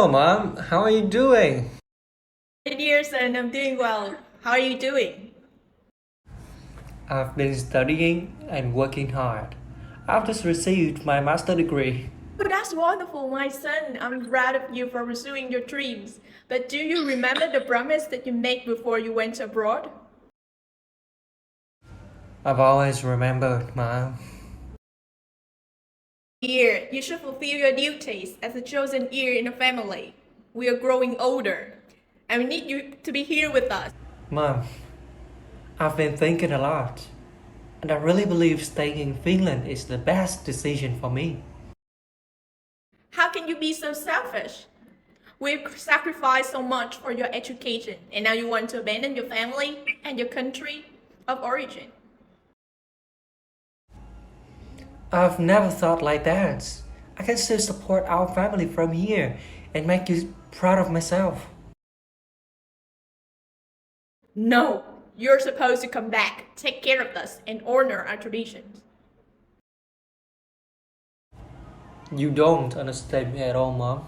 Hello, Mom. How are you doing? Hey dear son, I'm doing well. How are you doing? I've been studying and working hard. I've just received my master degree. Oh, that's wonderful, my son. I'm proud of you for pursuing your dreams. But do you remember the promise that you made before you went abroad? I've always remembered, Mom. Dear, you should fulfill your duties as a chosen heir in the family. We are growing older, and we need you to be here with us. Mom, I've been thinking a lot, and I really believe staying in Finland is the best decision for me. How can you be so selfish? We've sacrificed so much for your education, and now you want to abandon your family and your country of origin. I've never thought like that. I can still support our family from here and make you proud of myself. No, you're supposed to come back, take care of us, and honor our traditions. You don't understand me at all, Mom.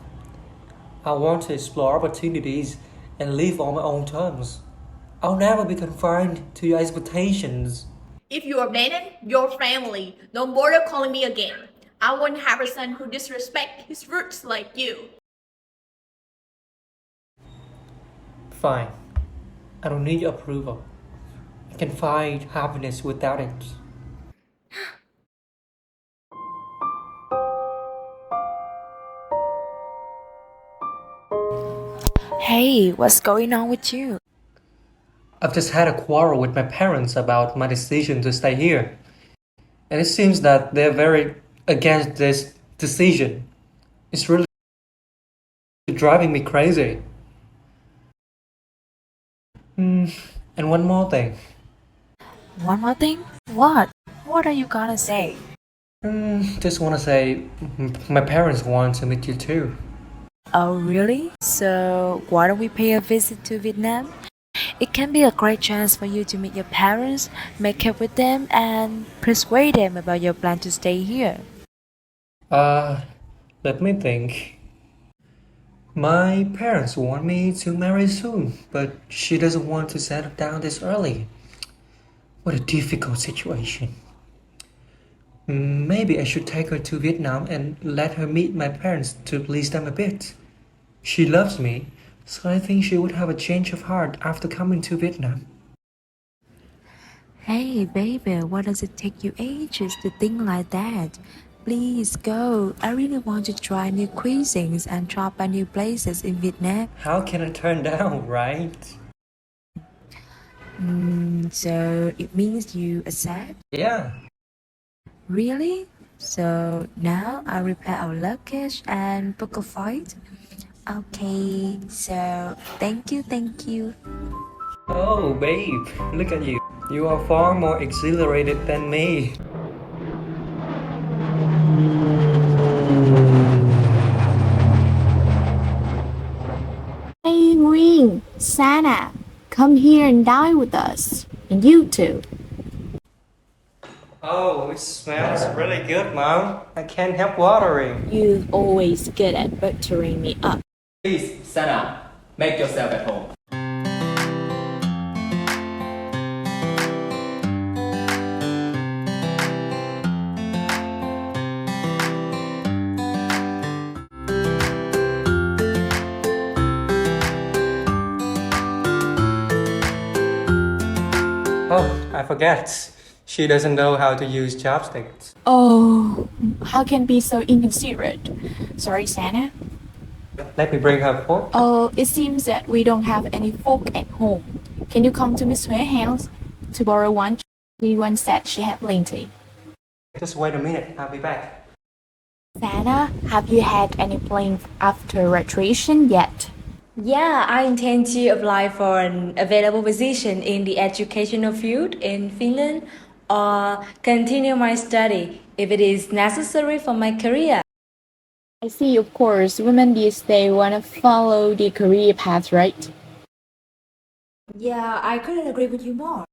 I want to explore opportunities and live on my own terms. I'll never be confined to your expectations. If you abandon your family, don't bother calling me again. I won't have a son who disrespects his roots like you. Fine. I don't need your approval. I can find happiness without it. Hey, what's going on with you? I've just had a quarrel with my parents about my decision to stay here. And it seems that they're very against this decision. It's really driving me crazy. And one more thing. One more thing? What? What are you gonna say? Just want to say, my parents want to meet you too. Oh, really? So, why don't we pay a visit to Vietnam? It can be a great chance for you to meet your parents, make up with them, and persuade them about your plan to stay here. Uh, Let me think. My parents want me to marry soon, but she doesn't want to settle down this early. What a difficult situation. Maybe I should take her to Vietnam and let her meet my parents to please them a bit. She loves me, so I think she would have a change of heart after coming to Vietnam. Hey, baby, why does it take you ages to think like that? Please go. I really want to try new cuisines and try new places in Vietnam. How can I turn down, right? So it means you accept? Yeah. Really? So now I repair our luggage and book a flight? Okay, so thank you, thank you. Oh, babe, look at you. You are far more exhilarated than me. Hey, Ring, Santa, come here and dine with us. And you too. Oh, it smells really good, Mom. I can't help watering. You're always good at buttering me up. Please, Sana, make yourself at home. Oh, I forget. She doesn't know how to use chopsticks. Oh, how can be so inconsiderate? Sorry, Santa. Let me bring her fork. Oh, it seems that we don't have any fork at home. Can you come to Miss Hue's house to borrow one? She once said she had plenty. Just wait a minute, I'll be back. Santa, have you had any plans after graduation yet? Yeah, I intend to apply for an available position in the educational field in Finland or continue my study if it is necessary for my career. I see, of course, women these days want to follow the career path, right? Yeah, I couldn't agree with you more.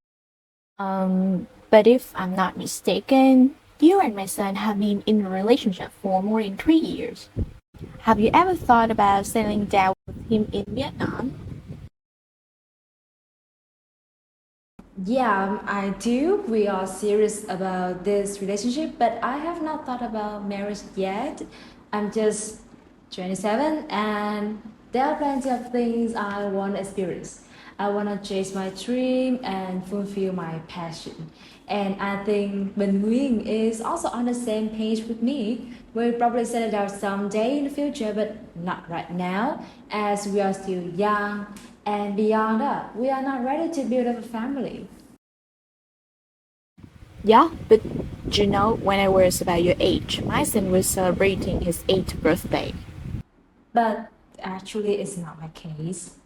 But if I'm not mistaken, you and my son have been in a relationship for more than 3 years. Have you ever thought about settling down with him in Vietnam? Yeah, I do. We are serious about this relationship, but I have not thought about marriage yet. I'm just 27 and there are plenty of things I want to experience. I want to chase my dream and fulfill my passion. And I think Bình Nguyên is also on the same page with me. We'll probably settle down someday in the future, but not right now, as we are still young. And beyond that, we are not ready to build up a family. Yeah, but you know, when I was about your age, my son was celebrating his 8th birthday. But actually, it's not my case.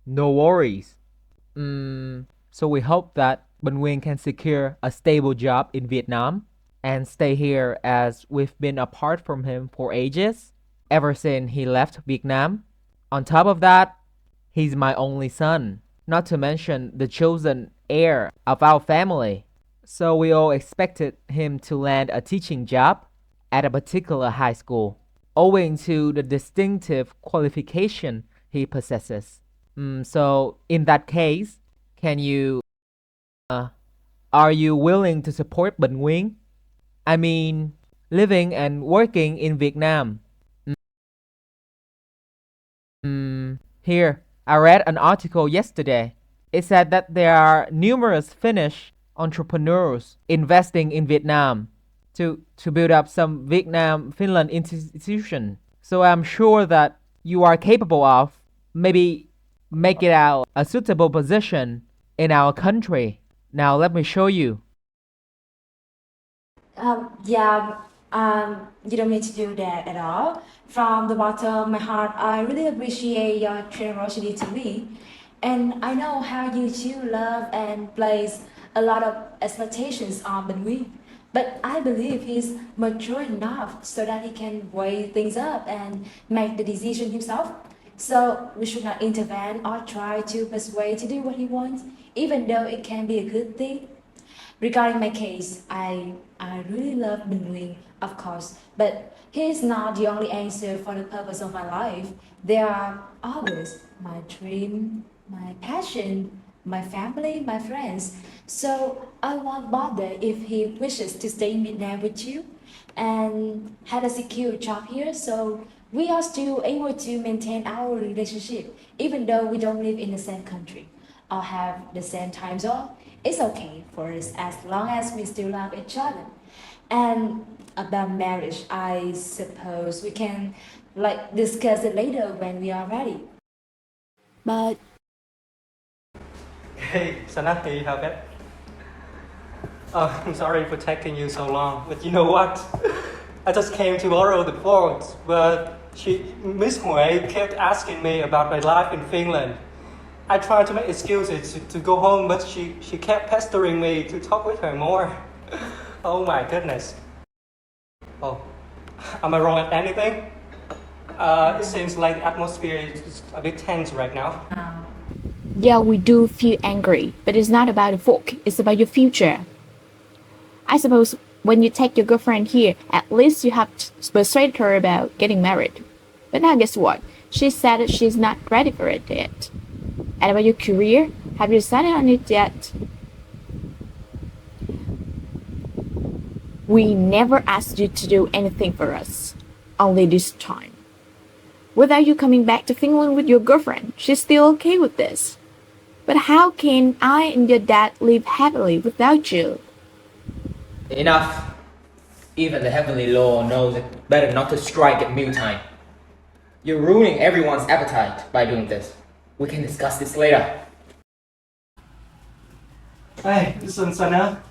No worries. So we hope that Bình Nguyên can secure a stable job in Vietnam and stay here as we've been apart from him for ages, ever since he left Vietnam. On top of that, he's my only son, not to mention the chosen heir of our family. So we all expected him to land a teaching job at a particular high school, owing to the distinctive qualification he possesses. So in that case, are you willing to support Bình Nguyên? I mean, living and working in Vietnam. Here, I read an article yesterday. It said that there are numerous Finnish entrepreneurs investing in Vietnam to build up some Vietnam-Finland institution. So I'm sure that you are capable of maybe make it out a suitable position in our country. Now let me show you. You don't need to do that at all. From the bottom of my heart, I really appreciate your generosity to me. And I know how you two love and place a lot of expectations on Bình Huy. But I believe he's mature enough so that he can weigh things up and make the decision himself. So we should not intervene or try to persuade to do what he wants, even though it can be a good thing. Regarding my case, I really love Bình Huy, of course, but he is not the only answer for the purpose of my life. There are others, my dream, my passion, my family, my friends. So I won't bother if he wishes to stay in Vietnam with you and had a secure job here. So we are still able to maintain our relationship, even though we don't live in the same country or have the same time zone. It's okay for us as long as we still love each other. And about marriage, I suppose we can discuss it later when we are ready. But Hey, Sana, here you have it. I'm sorry for taking you so long, but you know what? I just came to borrow the boards, but Miss Hui kept asking me about my life in Finland. I tried to make excuses to go home, but she kept pestering me to talk with her more. Oh my goodness. Oh, am I wrong at anything? It seems like the atmosphere is a bit tense right now. yeah, we do feel angry, but it's not about the folk, it's about your future. I suppose when you take your girlfriend here, at least you have persuaded her about getting married. But now guess what? She said that she's not ready for it yet. And about your career, have you decided on it yet? We never asked you to do anything for us, only this time. Without you coming back to Finland with your girlfriend, she's still okay with this. But how can I and your dad live happily without you? Enough. Even the heavenly law knows it better not to strike at mealtime. You're ruining everyone's appetite by doing this. We can discuss this later. Hey, listen, Sana.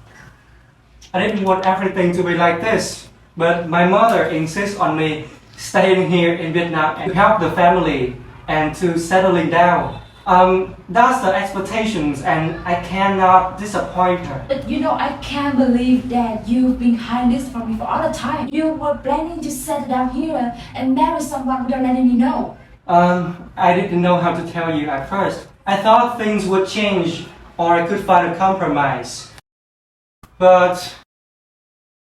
I didn't want everything to be like this, but my mother insists on me staying here in Vietnam and to help the family and to settling down. That's the expectations and I cannot disappoint her. But I can't believe that you've been hiding this from me for all the time. You were planning to settle down here and marry someone without letting me know. I didn't know how to tell you at first. I thought things would change or I could find a compromise. But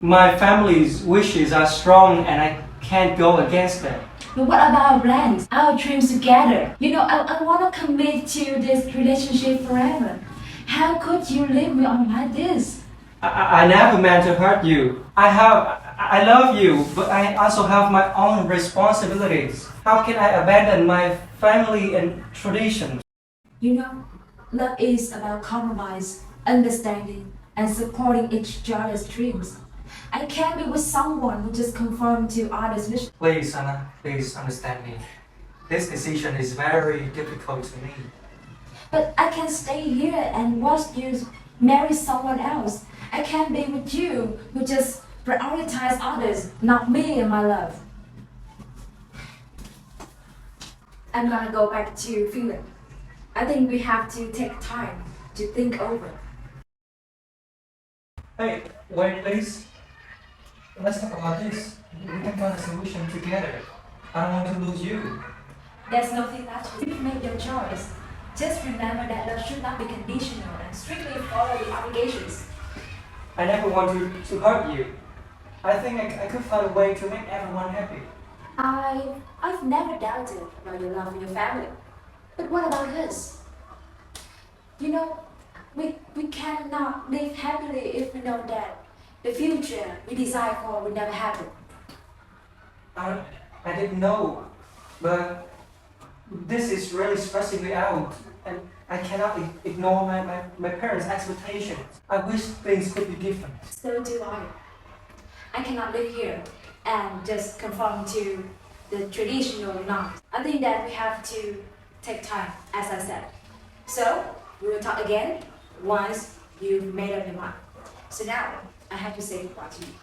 my family's wishes are strong and I can't go against them. But what about our plans, our dreams together? I want to commit to this relationship forever. How could you leave me on like this? I never meant to hurt you. I love you, but I also have my own responsibilities. How can I abandon my family and traditions? Love is about compromise, understanding, and supporting each other's dreams. I can't be with someone who just conforms to others' wishes. Please, Anna, please understand me. This decision is very difficult to me. But I can stay here and watch you marry someone else. I can't be with you who just prioritize others, not me and my love. I'm gonna go back to Finland. I think we have to take time to think over. Hey, wait, please. Let's talk about this. We can find a solution together. I don't want to lose you. There's nothing that you've made your choice. Just remember that love should not be conditional and strictly follow the obligations. I never want to hurt you. I think I could find a way to make everyone happy. I've never doubted about your love for your family. But what about us? We cannot live happily if we know that the future we desire for will never happen. I didn't know, but this is really stressing me out, and I cannot ignore my parents' expectations. I wish things could be different. So do I. I cannot live here and just conform to the traditional norms. I think that we have to take time, as I said. So, we will talk again once you've made up your mind. So now, I have to say goodbye to you.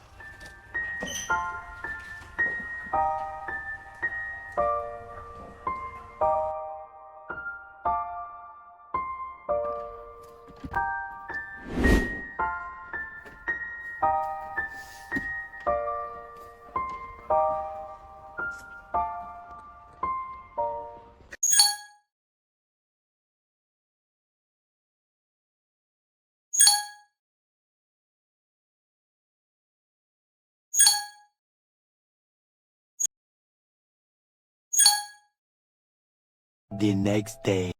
The next day.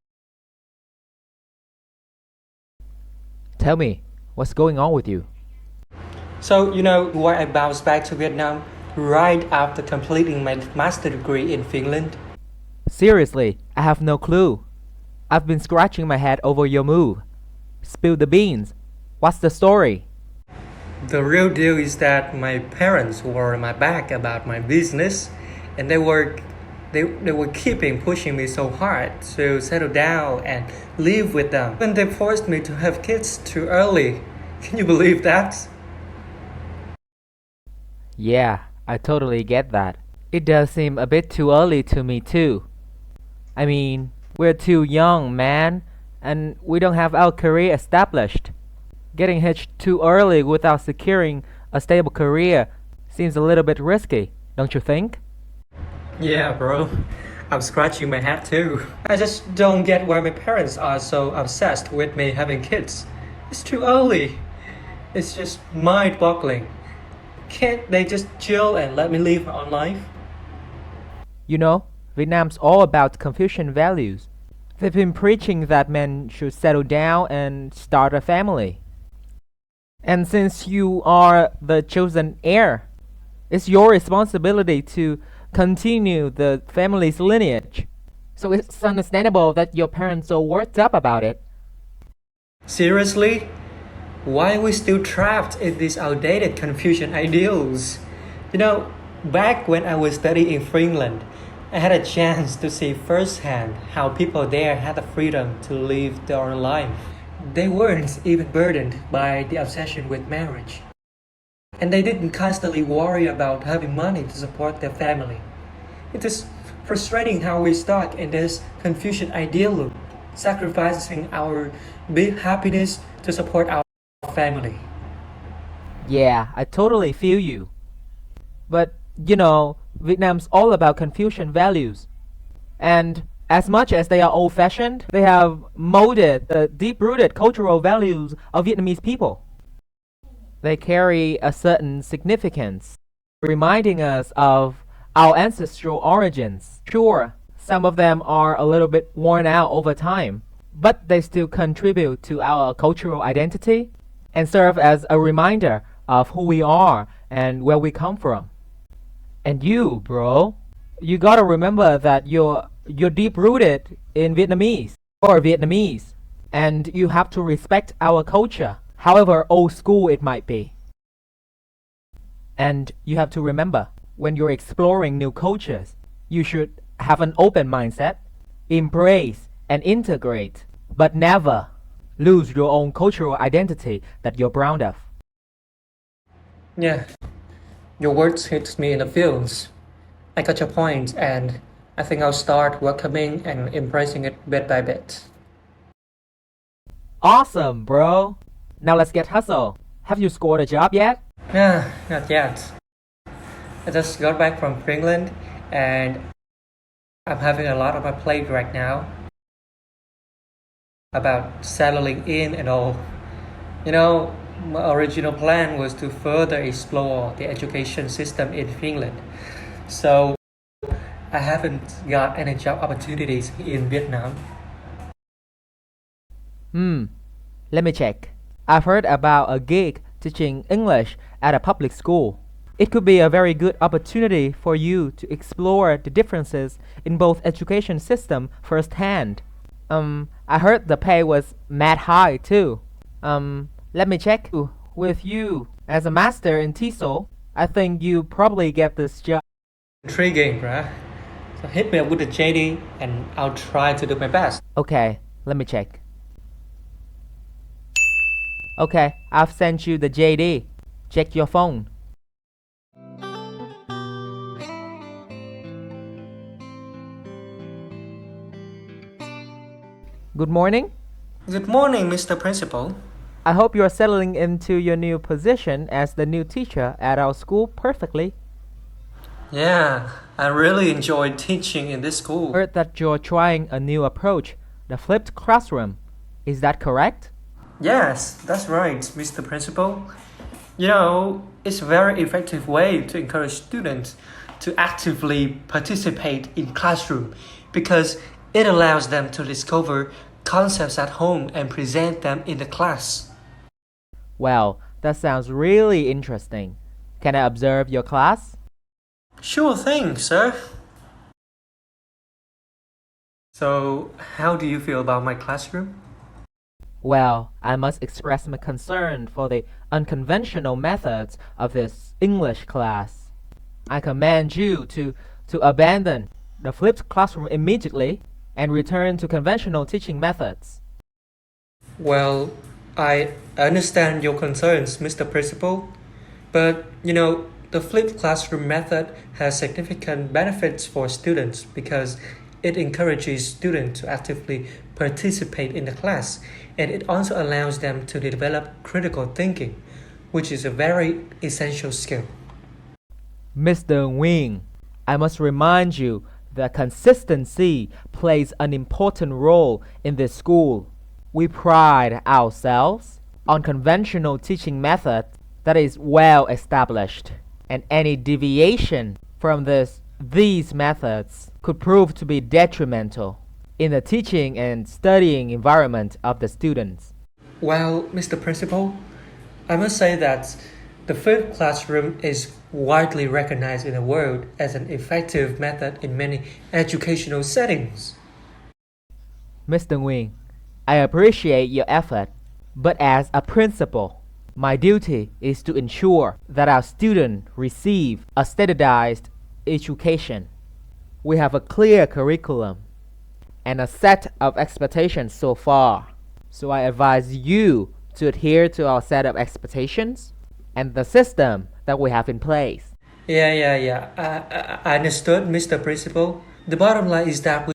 Tell me, what's going on with you? So, why I bounced back to Vietnam right after completing my master's degree in Finland? Seriously, I have no clue. I've been scratching my head over your move. Spill the beans. What's the story? The real deal is that my parents were on my back about my business, and they were keeping pushing me so hard to settle down and live with them. And they forced me to have kids too early. Can you believe that? Yeah, I totally get that. It does seem a bit too early to me too. I mean, we're too young, man, and we don't have our career established. Getting hitched too early without securing a stable career seems a little bit risky, don't you think? Yeah, bro. I'm scratching my head too. I just don't get why my parents are so obsessed with me having kids. It's too early. It's just mind-boggling. Can't they just chill and let me live my own life? Vietnam's all about Confucian values. They've been preaching that men should settle down and start a family. And since you are the chosen heir, it's your responsibility to continue the family's lineage. So it's understandable that your parents are worked up about it. Seriously? Why are we still trapped in these outdated Confucian ideals? Back when I was studying in Finland, I had a chance to see firsthand how people there had the freedom to live their own life. They weren't even burdened by the obsession with marriage. And they didn't constantly worry about having money to support their family. It is frustrating how we're stuck in this Confucian ideal loop, sacrificing our big happiness to support our family. Yeah, I totally feel you. But, Vietnam's all about Confucian values. And as much as they are old-fashioned, they have molded the deep-rooted cultural values of Vietnamese people. They carry a certain significance, reminding us of our ancestral origins. Sure, some of them are a little bit worn out over time, but they still contribute to our cultural identity and serve as a reminder of who we are and where we come from. And you, bro, you gotta remember that you're deep rooted in Vietnamese or Vietnamese, and you have to respect our culture, however old school it might be. And you have to remember, when you're exploring new cultures, you should have an open mindset, embrace and integrate, but never lose your own cultural identity that you're proud of. Yeah, your words hit me in the feelings. I got your point, and I think I'll start welcoming and embracing it bit by bit. Awesome, bro. Now let's get hustle. Have you scored a job yet? Yeah, not yet. I just got back from Finland, and I'm having a lot on my plate right now about settling in and all. You know, my original plan was to further explore the education system in Finland. So I haven't got any job opportunities in Vietnam. Let me check. I've heard about a gig teaching English at a public school. It could be a very good opportunity for you to explore the differences in both education system firsthand. I heard the pay was mad high too. Let me check. With you as a master in TESOL, I think you probably get this job. Intriguing, bruh. So hit me up with the JD and I'll try to do my best. Okay, let me check. Okay, I've sent you the JD. Check your phone. Good morning. Good morning, Mr. Principal. I hope you're settling into your new position as the new teacher at our school perfectly. Yeah, I really enjoyed teaching in this school. Heard that you're trying a new approach, the flipped classroom. Is that correct? Yes, that's right, Mr. Principal. You know, it's a very effective way to encourage students to actively participate in classroom because it allows them to discover concepts at home and present them in the class. Well, that sounds really interesting. Can I observe your class? Sure thing, sir. So, how do you feel about my classroom? Well, I must express my concern for the unconventional methods of this English class. I command you to abandon the flipped classroom immediately and return to conventional teaching methods. Well, I understand your concerns, Mr. Principal, but you know, the flipped classroom method has significant benefits for students because it encourages students to actively participate in the class, and it also allows them to develop critical thinking, which is a very essential skill. Mr. Wing, I must remind you that consistency plays an important role in this school. We pride ourselves on conventional teaching method that is well established, and any deviation from these methods could prove to be detrimental in the teaching and studying environment of the students. Well, Mr. Principal, I must say that the flipped classroom is widely recognized in the world as an effective method in many educational settings. Mr. Nguyen, I appreciate your effort, but as a principal, my duty is to ensure that our students receive a standardized education. We have a clear curriculum and a set of expectations so far. So I advise you to adhere to our set of expectations and the system that we have in place. I understood, Mr. Principal. The bottom line is that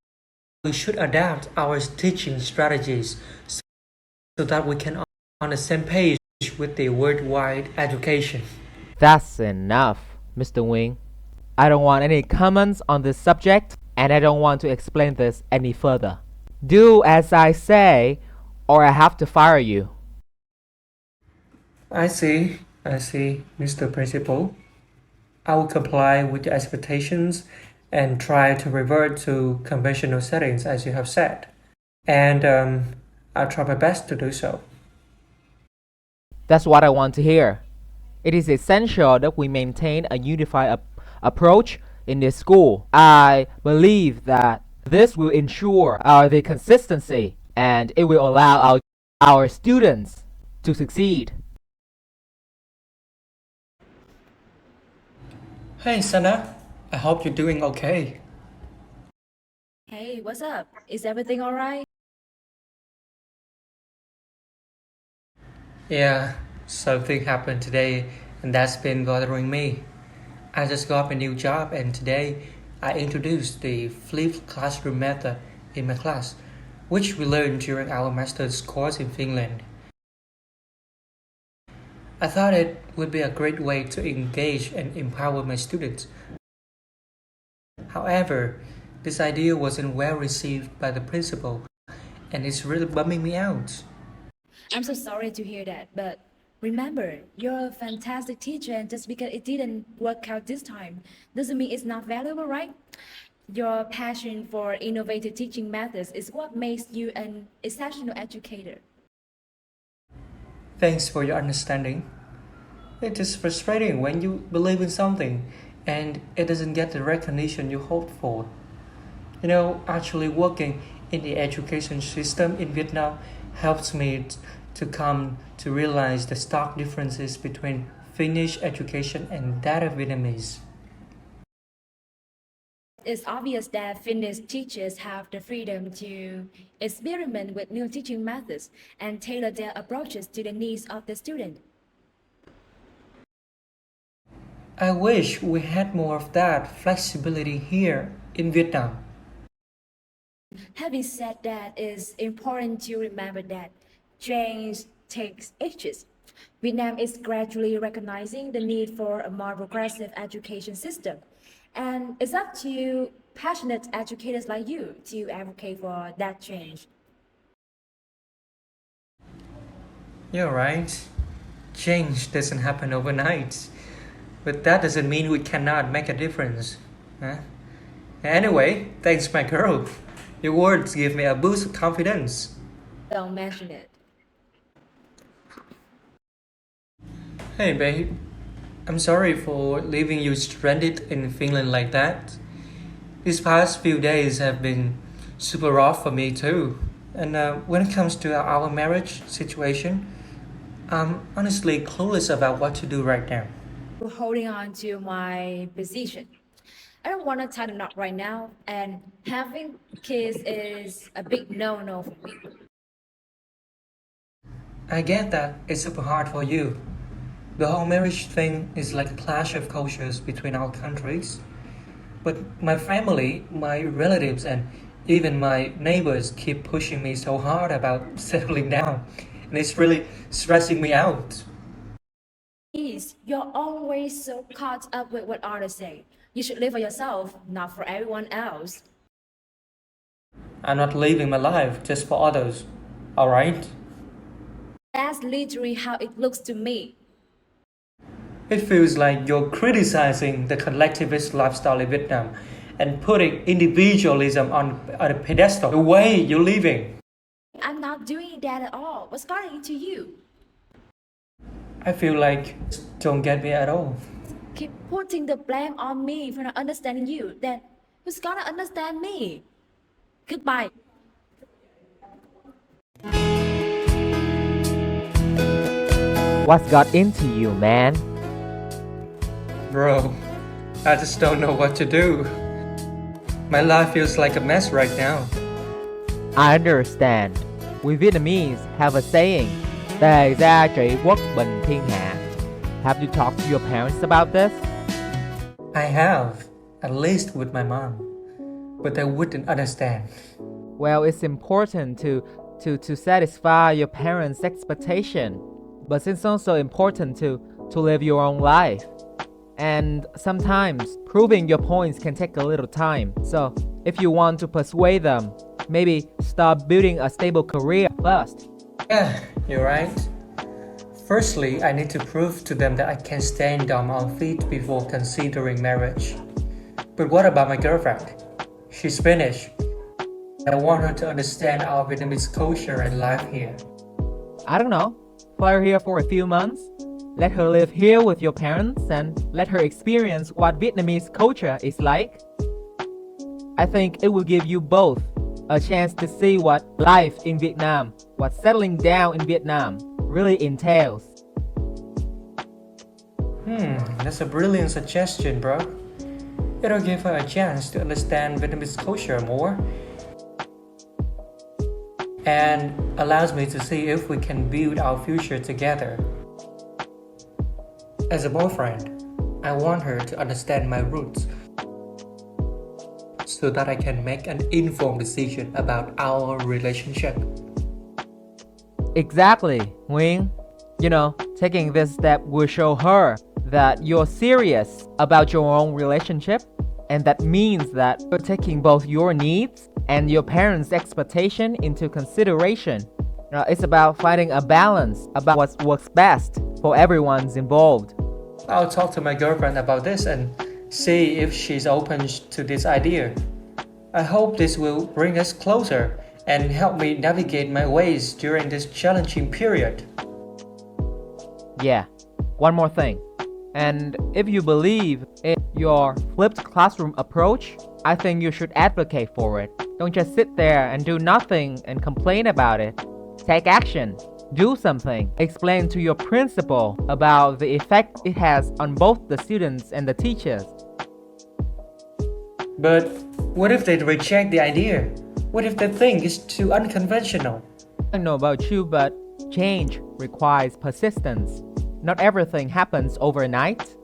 we should adapt our teaching strategies so that we can on the same page with the worldwide education. That's enough, Mr. Wing. I don't want any comments on this subject, and I don't want to explain this any further. Do as I say, or I have to fire you. I see, Mr. Principal. I will comply with your expectations and try to revert to conventional settings as you have said. And I'll try my best to do so. That's what I want to hear. It is essential that we maintain a unified approach in this school. I believe that this will ensure the consistency and it will allow our students to succeed. Hey, Sana. I hope you're doing okay. Hey, what's up? Is everything alright? Yeah, something happened today and that's been bothering me. I just got a new job and today I introduced the flipped classroom method in my class, which we learned during our master's course in Finland. I thought it would be a great way to engage and empower my students. However, this idea wasn't well received by the principal and it's really bumming me out. I'm so sorry to hear that, but remember, you're a fantastic teacher, and just because it didn't work out this time doesn't mean it's not valuable, right? Your passion for innovative teaching methods is what makes you an exceptional educator. Thanks for your understanding. It is frustrating when you believe in something and it doesn't get the recognition you hoped for. Actually working in the education system in Vietnam helps me to come to realize the stark differences between Finnish education and that of Vietnamese. It's obvious that Finnish teachers have the freedom to experiment with new teaching methods and tailor their approaches to the needs of the student. I wish we had more of that flexibility here in Vietnam. Having said that, it's important to remember that change takes ages. Vietnam is gradually recognizing the need for a more progressive education system. And it's up to passionate educators like you to advocate for that change. You're right. Change doesn't happen overnight. But that doesn't mean we cannot make a difference. Huh? Anyway, thanks, my girl. Your words give me a boost of confidence. Don't mention it. Hey, babe. I'm sorry for leaving you stranded in Finland like that. These past few days have been super rough for me too. And when it comes to our marriage situation, I'm honestly clueless about what to do right now. Holding on to my position. I don't want to tie the knot right now, and having kids is a big no-no for me. I get that it's super hard for you. The whole marriage thing is like a clash of cultures between our countries. But my family, my relatives, and even my neighbors keep pushing me so hard about settling down. And it's really stressing me out. Please, you're always so caught up with what others say. You should live for yourself, not for everyone else. I'm not living my life just for others, alright? That's literally how it looks to me. It feels like you're criticizing the collectivist lifestyle in Vietnam and putting individualism on a pedestal, the way you're living. I'm not doing that at all. What's got into you? I feel like you don't get me at all. Keep putting the blame on me for not understanding you. Then who's gonna understand me? Goodbye. What's got into you, man? Bro, I just don't know what to do. My life feels like a mess right now. I understand. We Vietnamese have a saying, Tề gia trị quốc bình thiên hạ. Have you talked to your parents about this? I have, at least with my mom, but they wouldn't understand. Well, it's important to satisfy your parents' expectation, but it's also important to live your own life. And sometimes proving your points can take a little time. So if you want to persuade them, maybe start building a stable career first. Yeah, you're right. Firstly, I need to prove to them that I can stand on my own feet before considering marriage. But what about my girlfriend? She's Finnish. I want her to understand our Vietnamese culture and life here. I don't know. Fly her here for a few months. Let her live here with your parents and let her experience what Vietnamese culture is like. I think it will give you both a chance to see what life in Vietnam, what settling down in Vietnam really entails. That's a brilliant suggestion, bro. It'll give her a chance to understand Vietnamese culture more and allows me to see if we can build our future together. As a boyfriend, I want her to understand my roots so that I can make an informed decision about our relationship. Exactly, Nguyen. You know, taking this step will show her that you're serious about your own relationship, and that means that you're taking both your needs and your parents' expectation into consideration. It's about finding a balance about what works best for everyone's involved. I'll talk to my girlfriend about this and see if she's open to this idea. I hope this will bring us closer and help me navigate my ways during this challenging period. Yeah, one more thing. And if you believe in your flipped classroom approach, I think you should advocate for it. Don't just sit there and do nothing and complain about it. Take action. Do something. Explain to your principal about the effect it has on both the students and the teachers. But what if they reject the idea? What if they think it's too unconventional? I don't know about you, but change requires persistence. Not everything happens overnight.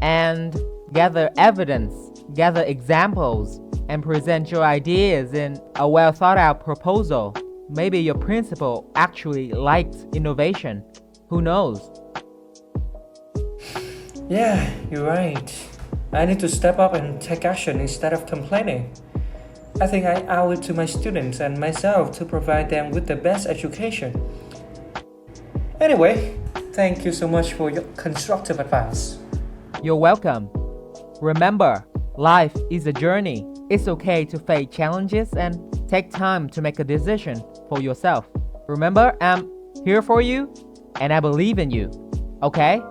And gather evidence, gather examples, and present your ideas in a well thought out proposal. Maybe your principal actually liked innovation. Who knows? Yeah, you're right. I need to step up and take action instead of complaining. I think I owe it to my students and myself to provide them with the best education. Anyway, thank you so much for your constructive advice. You're welcome. Remember, life is a journey. It's okay to face challenges and take time to make a decision for yourself. Remember, I'm here for you and I believe in you. Okay?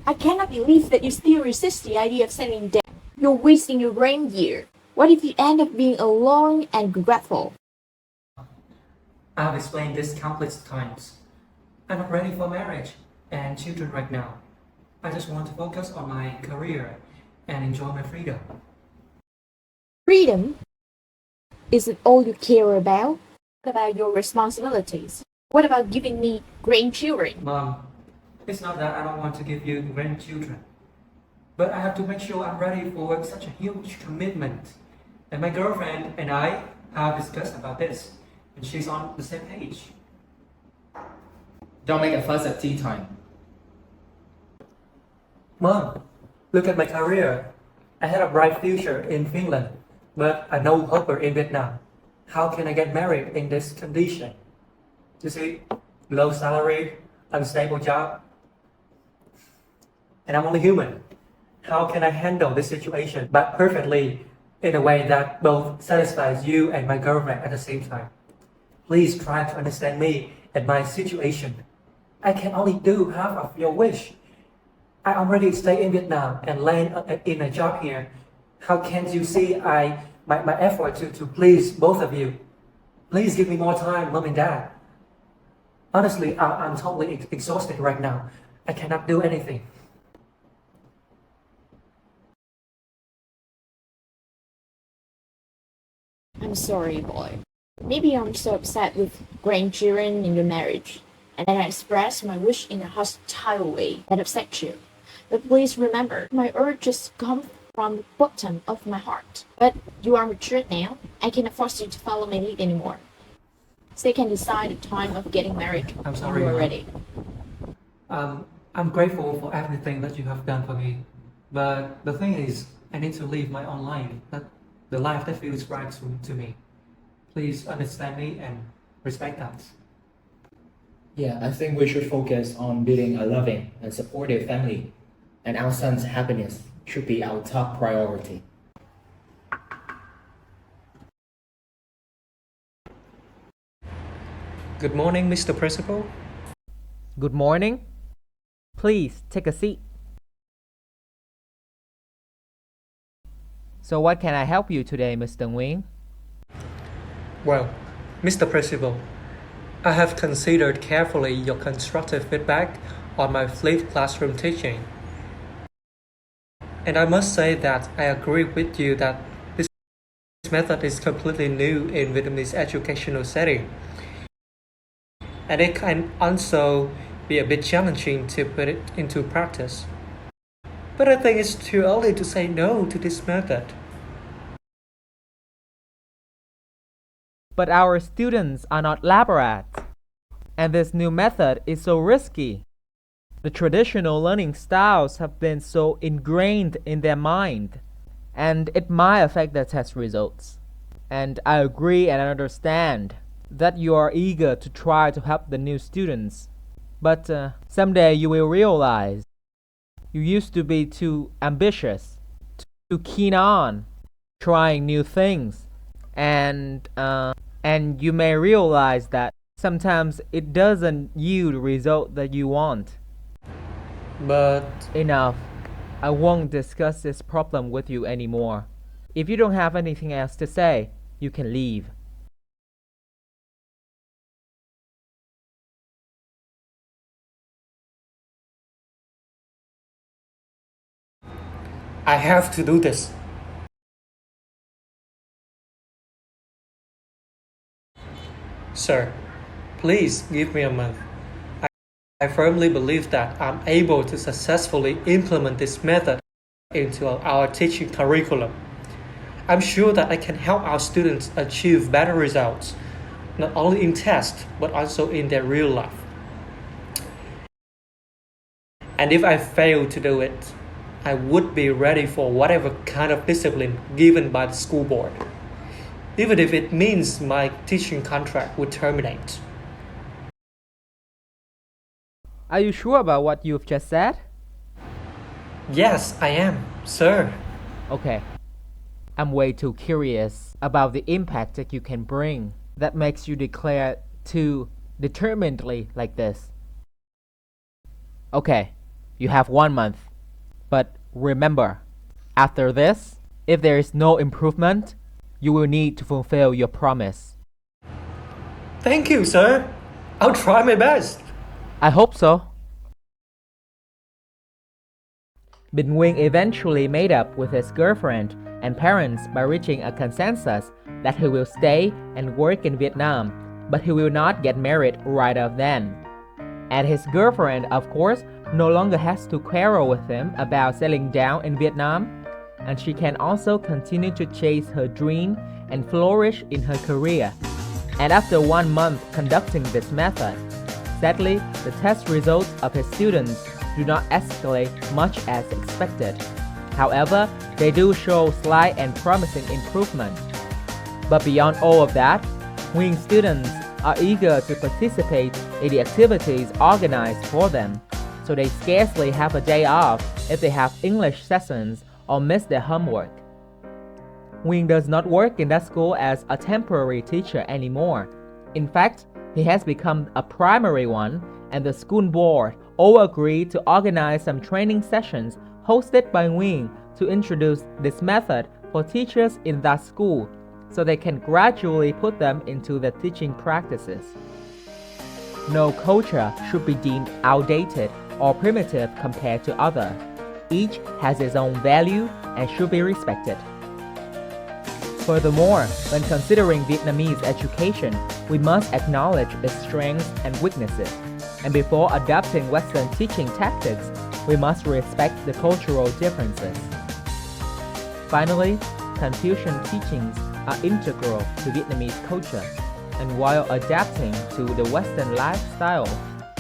I cannot believe that you still resist the idea of settling down. You're wasting your brain here. What if you end up being alone and regretful? I've explained this countless times. I'm not ready for marriage and children right now. I just want to focus on my career and enjoy my freedom. Freedom isn't all you care about. What about your responsibilities? What about giving me grandchildren? Mom, it's not that I don't want to give you grandchildren, but I have to make sure I'm ready for such a huge commitment. And my girlfriend and I have discussed about this, and she's on the same page. Don't make a fuss at tea time. Mom, look at my career. I had a bright future in Finland, but a no-hoper in Vietnam. How can I get married in this condition? You see, low salary, unstable job, and I'm only human. How can I handle this situation but perfectly in a way that both satisfies you and my girlfriend at the same time? Please try to understand me and my situation. I can only do half of your wish. I already stay in Vietnam and land in a job here. How can't you see my effort to please both of you? Please give me more time, Mom and Dad. Honestly, I'm totally exhausted right now. I cannot do anything. I'm sorry, boy. Maybe I'm so upset with grandchildren in your marriage, and then I express my wish in a hostile way that upsets you. But please remember, my urges come from the bottom of my heart. But you are mature now. I cannot force you to follow my lead anymore. So you can decide the time of getting married I'm sorry, when you are Mom. ready. I'm grateful for everything that you have done for me. But the thing is, I need to live my own life, the life that feels right to me. Please understand me and respect that. Yeah, I think we should focus on building a loving and supportive family, and our son's happiness should be our top priority. Good morning, Mr. Principal. Good morning. Please take a seat. So what can I help you today, Mr. Nguyen? Well, Mr. Principal, I have considered carefully your constructive feedback on my flipped classroom teaching. And I must say that I agree with you that this method is completely new in Vietnamese educational setting. And it can also be a bit challenging to put it into practice. But I think it's too early to say no to this method. But our students are not lab rats, and this new method is so risky. The traditional learning styles have been so ingrained in their mind, and it might affect the test results. And I agree and understand that you are eager to try to help the new students. But someday you will realize you used to be too ambitious, too keen on trying new things, and you may realize that sometimes it doesn't yield the result that you want. But Enough. I won't discuss this problem with you anymore. If you don't have anything else to say, you can leave. I have to do this. Sir, please give me a month. I firmly believe that I'm able to successfully implement this method into our teaching curriculum. I'm sure that I can help our students achieve better results, not only in tests, but also in their real life. And if I fail to do it, I would be ready for whatever kind of discipline given by the school board, even if it means my teaching contract would terminate. Are you sure about what you've just said? Yes, I am, sir. Okay. I'm way too curious about the impact that you can bring that makes you declare too determinedly like this. Okay, you have 1 month. But remember, after this, if there is no improvement, you will need to fulfill your promise. Thank you, sir. I'll try my best. I hope so. Bình Nguyen eventually made up with his girlfriend and parents by reaching a consensus that he will stay and work in Vietnam, but he will not get married right off then. And his girlfriend, of course, no longer has to quarrel with him about settling down in Vietnam, and she can also continue to chase her dream and flourish in her career. And after 1 month conducting this method, sadly, the test results of his students do not escalate much as expected. However, they do show slight and promising improvement. But beyond all of that, Nguyen students are eager to participate in the activities organized for them, so they scarcely have a day off if they have English sessions or miss their homework. Nguyen does not work in that school as a temporary teacher anymore. In fact, he has become a primary one, and the school board all agreed to organize some training sessions hosted by Nguyen to introduce this method for teachers in that school, so they can gradually put them into the teaching practices. No culture should be deemed outdated or primitive compared to others. Each has its own value and should be respected. Furthermore, when considering Vietnamese education, we must acknowledge its strengths and weaknesses. And before adopting Western teaching tactics, we must respect the cultural differences. Finally, Confucian teachings are integral to Vietnamese culture, and while adapting to the Western lifestyle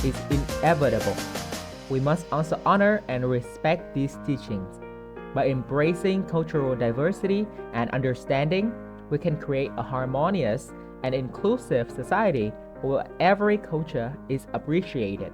is inevitable, We must also honor and respect these teachings. By embracing cultural diversity and understanding, we can create a harmonious and inclusive society where every culture is appreciated.